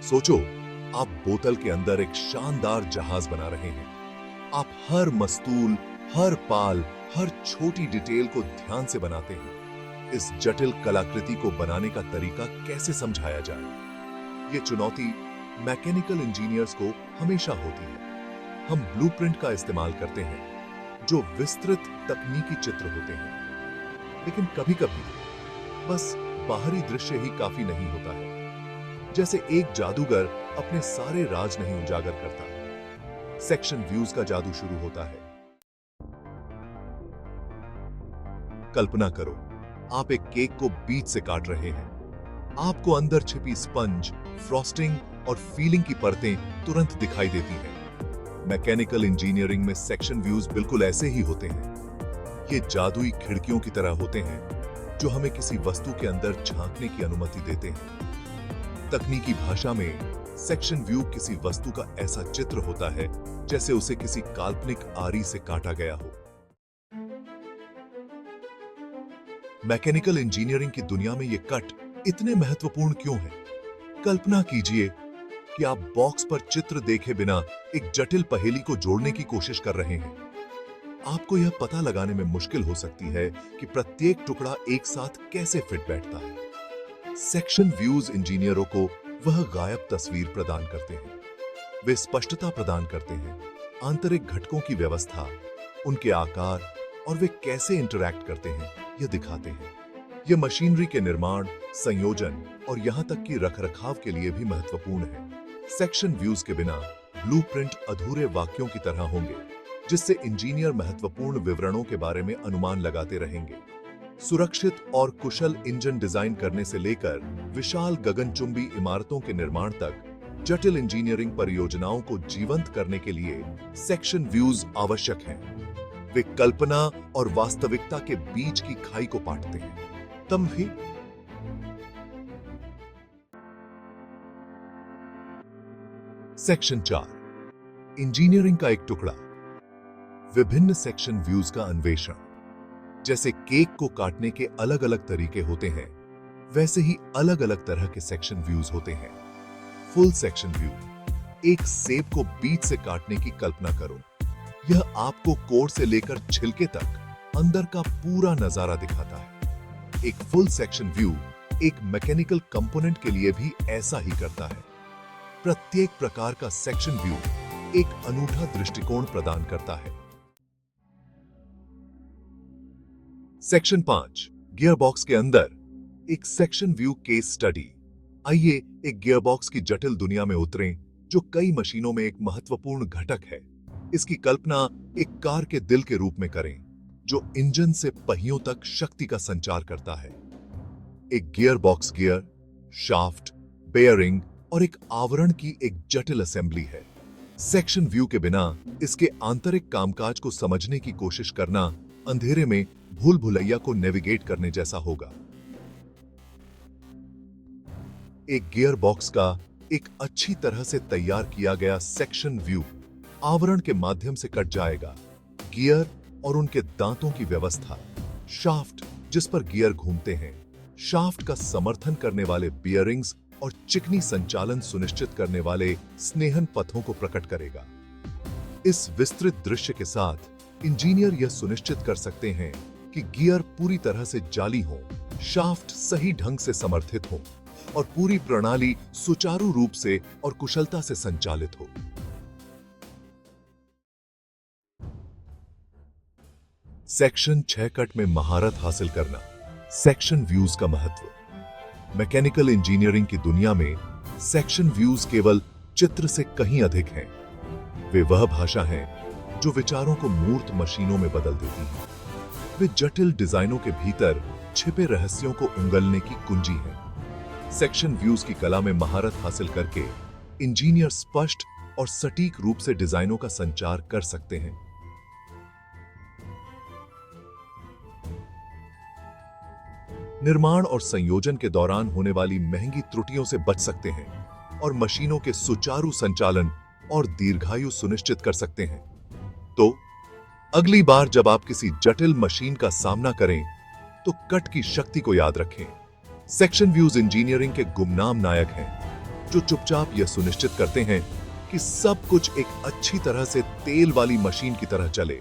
सोचो, आप बोतल के अंदर एक शानदार जहाज बना रहे हैं। आप हर मस्तूल, हर पाल, हर छोटी डिटेल को ध्यान से बनाते हैं। इस जटिल कलाकृति को बनाने का तरीका कैसे समझाया जाए? ये चुनौती मैकेनिकल इंजीनियर्स को हमेशा होती है। हम ब्लूप्रिंट का इस्तेमाल करते हैं, जो विस्तृत तकनीकी चित्र होते हैं। लेकिन कभी-कभी बस बाहरी दृश्य ही काफी नहीं होता है। जैसे एक जादूगर अपने सारे राज नहीं उजागर करता। सेक्शन व्यूज का जादू शुरू होता है। कल्पना करो, आप एक केक को बीच से काट रहे हैं। आपको अंदर छिपी स्पंज, फ्रॉस्टिंग और फीलिंग की परतें तुरंत दिखाई देती हैं। मैकेनिकल इंजीनियरिंग में सेक्शन व्यूज बिल्कुल ऐसे ही होते हैं। ये जादुई खिड़कियों की तरह होते हैं, जो हमें किसी वस्तु के अंदर झांकने की अनुमति देते हैं। तकनीकी भाषा में सेक्शन व्यू किसी वस्तु का ऐसा चित्र होता है जैसे उसे किसी काल्पनिक आरी से काटा गया हो। मैकेनिकल इंजीनियरिंग की दुनिया में ये कट इतने महत्वपूर्ण क्यों हैं? कल्पना कीजिए कि आप बॉक्स पर चित्र देखे बिना एक जटिल पहेली को जोड़ने की कोशिश कर रहे हैं। आपको यह पता लगाने में मुश्किल हो सकती है कि प्रत्येक टुकड़ा एक साथ कैसे फिट बैठता है। सेक्शन व्यूज इंजीनियरों को वह गायब तस्वीर प्रदान करते हैं। वे स्पष्टता प्रदान करते हैं, आंतरिक घटकों की व्यवस्था, उनके आकार और वे कैसे इंटरैक्ट करते हैं, यह दिखाते हैं। यह मशीनरी के निर्माण, संयोजन और यहां तक कि रखरखाव के लिए भी महत्वपूर्ण है। सेक्शन व्यूज के बिना ब्लूप्रिंट अधूरे वाक्यों की तरह होंगे, जिससे इंजीनियर महत्वपूर्ण विवरणों के बारे में अनुमान लगाते रहेंगे। सुरक्षित और कुशल इंजन डिजाइन करने से लेकर विशाल गगनचुंबी इमारतों के निर्माण तक जटिल इंजीनियरिंग परियोजनाओं को जीवंत करने के लिए सेक्शन व्यूज आवश्यक हैं। वे कल्पना और वास्तविकता के बीच की खाई को पाटते हैं। तब भी सेक्शन 4, इंजीनियरिंग का एक टुकड़ा। विभिन्न सेक्शन व्यूज का अन्वेषण। जैसे केक को काटने के अलग अलग तरीके होते हैं, वैसे ही अलग अलग तरह के सेक्शन व्यूज होते हैं। Full section view. एक सेब को बीच से काटने की कल्पना करो। यह आपको कोर से लेकर छिलके तक अंदर का पूरा नजारा दिखाता है। एक फुल सेक्शन व्यू एक मैकेनिकल कंपोनेंट के लिए भी ऐसा ही करता है। प्रत्येक प्रकार का सेक्शन व्यू एक अनूठा दृष्टिकोण प्रदान करता है। सेक्शन 5, गियरबॉक्स के अंदर एक सेक्शन व्यू केस स्टडी। आइए एक गियरबॉक्स की जटिल दुनिया में उतरें, जो कई मशीनों में एक महत्वपूर्ण घटक है। इसकी कल्पना एक कार के दिल के रूप में करें, जो इंजन से पहियों तक शक्ति का संचार करता है। एक गियरबॉक्स गियर, शाफ्ट, बेयरिंग और एक आवरण की एक जटिल असेंबली है। सेक्शन व्यू के बिना इसके आंतरिक कामकाज को समझने की कोशिश करना अंधेरे में भूल भुलैया को नेविगेट करने जैसा होगा। एक गियर बॉक्स का एक अच्छी तरह से तैयार किया गया सेक्शन व्यू आवरण के माध्यम से कट जाएगा। गियर और उनके दांतों की व्यवस्था, शाफ्ट जिस पर गियर घूमते हैं, शाफ्ट का समर्थन करने वाले बियरिंग्स और चिकनी संचालन सुनिश्चित करने वाले स्नेहन पथों को प्रकट करेगा। इस विस्तृत दृश्य के साथ इंजीनियर यह सुनिश्चित कर सकते हैं कि गियर पूरी तरह से जाली हो, शाफ्ट सही ढंग से समर्थित हो और पूरी प्रणाली सुचारू रूप से और कुशलता से संचालित हो। सेक्शन 6 कट में महारत हासिल करना। सेक्शन व्यूज का महत्व। मैकेनिकल इंजीनियरिंग की दुनिया में सेक्शन व्यूज केवल चित्र से कहीं अधिक हैं। वे वह भाषा है जो विचारों को मूर्त मशीनों में बदल देती है। वे जटिल डिजाइनों के भीतर छिपे रहस्यों को उंगलने की कुंजी हैं। सेक्शन व्यूज की कला में महारत हासिल करके इंजीनियर स्पष्ट और सटीक रूप से डिजाइनों का संचार कर सकते हैं। निर्माण और संयोजन के दौरान होने वाली महंगी त्रुटियों से बच सकते हैं और मशीनों के सुचारू संचालन और दीर्घायु सुनिश्चित कर सकते हैं। तो अगली बार जब आप किसी जटिल मशीन का सामना करें, तो कट की शक्ति को याद रखें। सेक्शन व्यूज इंजीनियरिंग के गुमनाम नायक हैं। जो चुपचाप यह सुनिश्चित करते हैं कि सब कुछ एक अच्छी तरह से तेल वाली मशीन की तरह चले।